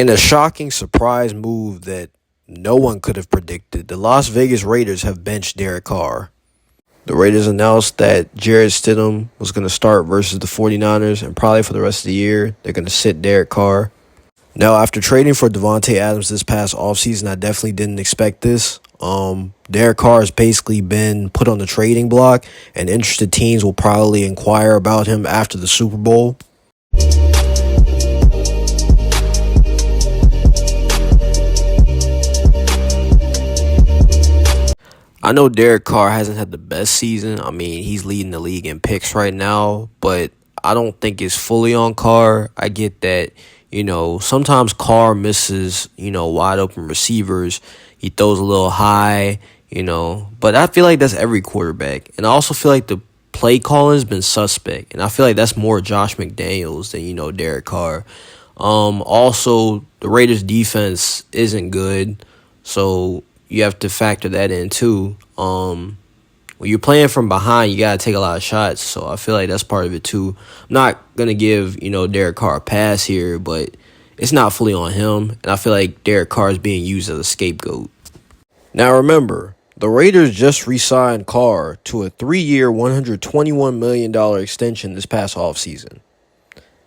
In a shocking surprise move that no one could have predicted, the Las Vegas Raiders have benched Derek Carr. The Raiders announced that Jarrett Stidham was going to start versus the 49ers, and probably for the rest of the year, they're going to sit Derek Carr. Now, after trading for Devontae Adams this past offseason, I definitely didn't expect this. Derek Carr has basically been put on the trading block, and interested teams will probably inquire about him after the Super Bowl. I know Derek Carr hasn't had the best season. I mean, he's leading the league in picks right now, but I don't think it's fully on Carr. I get that, sometimes Carr misses, wide open receivers. He throws a little high, but I feel like that's every quarterback. And I also feel like the play calling has been suspect. And I feel like that's more Josh McDaniels than, Derek Carr. Also, the Raiders defense isn't good. So you have to factor that in too. When you're playing from behind, you got to take a lot of shots. So I feel like that's part of it too. I'm not going to give, Derek Carr a pass here, but it's not fully on him. And I feel like Derek Carr is being used as a scapegoat. Now remember, the Raiders just re-signed Carr to a 3-year, $121 million extension this past offseason.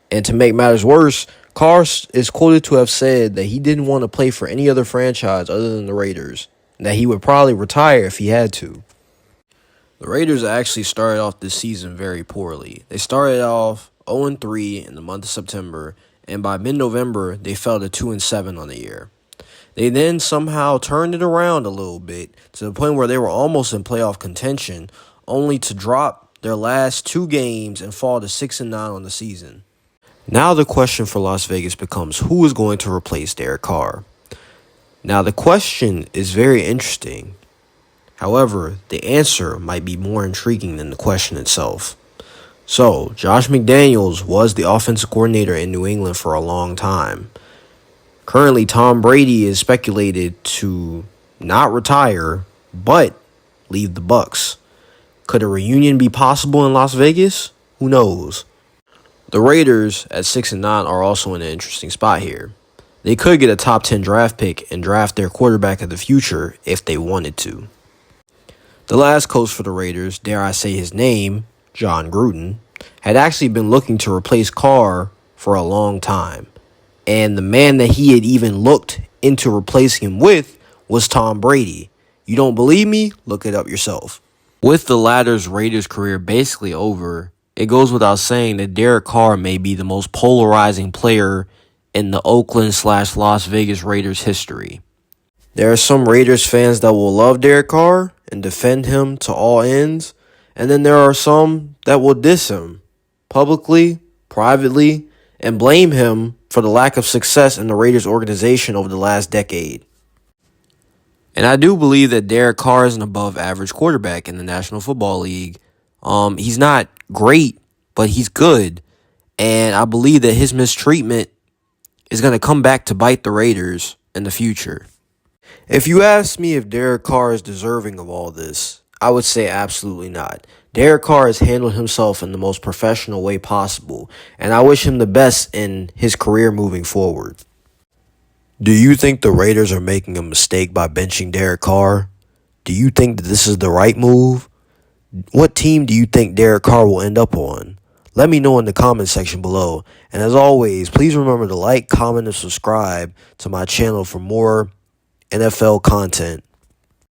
And to make matters worse, Carr is quoted to have said that he didn't want to play for any other franchise other than the Raiders, and that he would probably retire if he had to. The Raiders actually started off this season very poorly. They started off 0-3 in the month of September, and by mid-November, they fell to 2-7 on the year. They then somehow turned it around a little bit to the point where they were almost in playoff contention, only to drop their last 2 games and fall to 6-9 on the season. Now the question for Las Vegas becomes, who is going to replace Derek Carr? Now the question is very interesting. However, the answer might be more intriguing than the question itself. So, Josh McDaniels was the offensive coordinator in New England for a long time. Currently, Tom Brady is speculated to not retire, but leave the Bucs. Could a reunion be possible in Las Vegas? Who knows? The Raiders at 6-9 are also in an interesting spot here. They could get a top 10 draft pick and draft their quarterback of the future if they wanted to. The last coach for the Raiders, dare I say his name, John Gruden, had actually been looking to replace Carr for a long time. And the man that he had even looked into replacing him with was Tom Brady. You don't believe me? Look it up yourself. With the latter's Raiders career basically over, it goes without saying that Derek Carr may be the most polarizing player in the Oakland/Las Vegas Raiders history. There are some Raiders fans that will love Derek Carr and defend him to all ends, and then there are some that will diss him publicly, privately, and blame him for the lack of success in the Raiders organization over the last decade. And I do believe that Derek Carr is an above-average quarterback in the National Football League. He's not great, but he's good. And I believe that his mistreatment is going to come back to bite the Raiders in the future. If you ask me if Derek Carr is deserving of all this, I would say absolutely not. Derek Carr has handled himself in the most professional way possible, and I wish him the best in his career moving forward. Do you think the Raiders are making a mistake by benching Derek Carr? Do you think that this is the right move? What team do you think Derek Carr will end up on? Let me know in the comment section below. And as always, please remember to like, comment, and subscribe to my channel for more NFL content.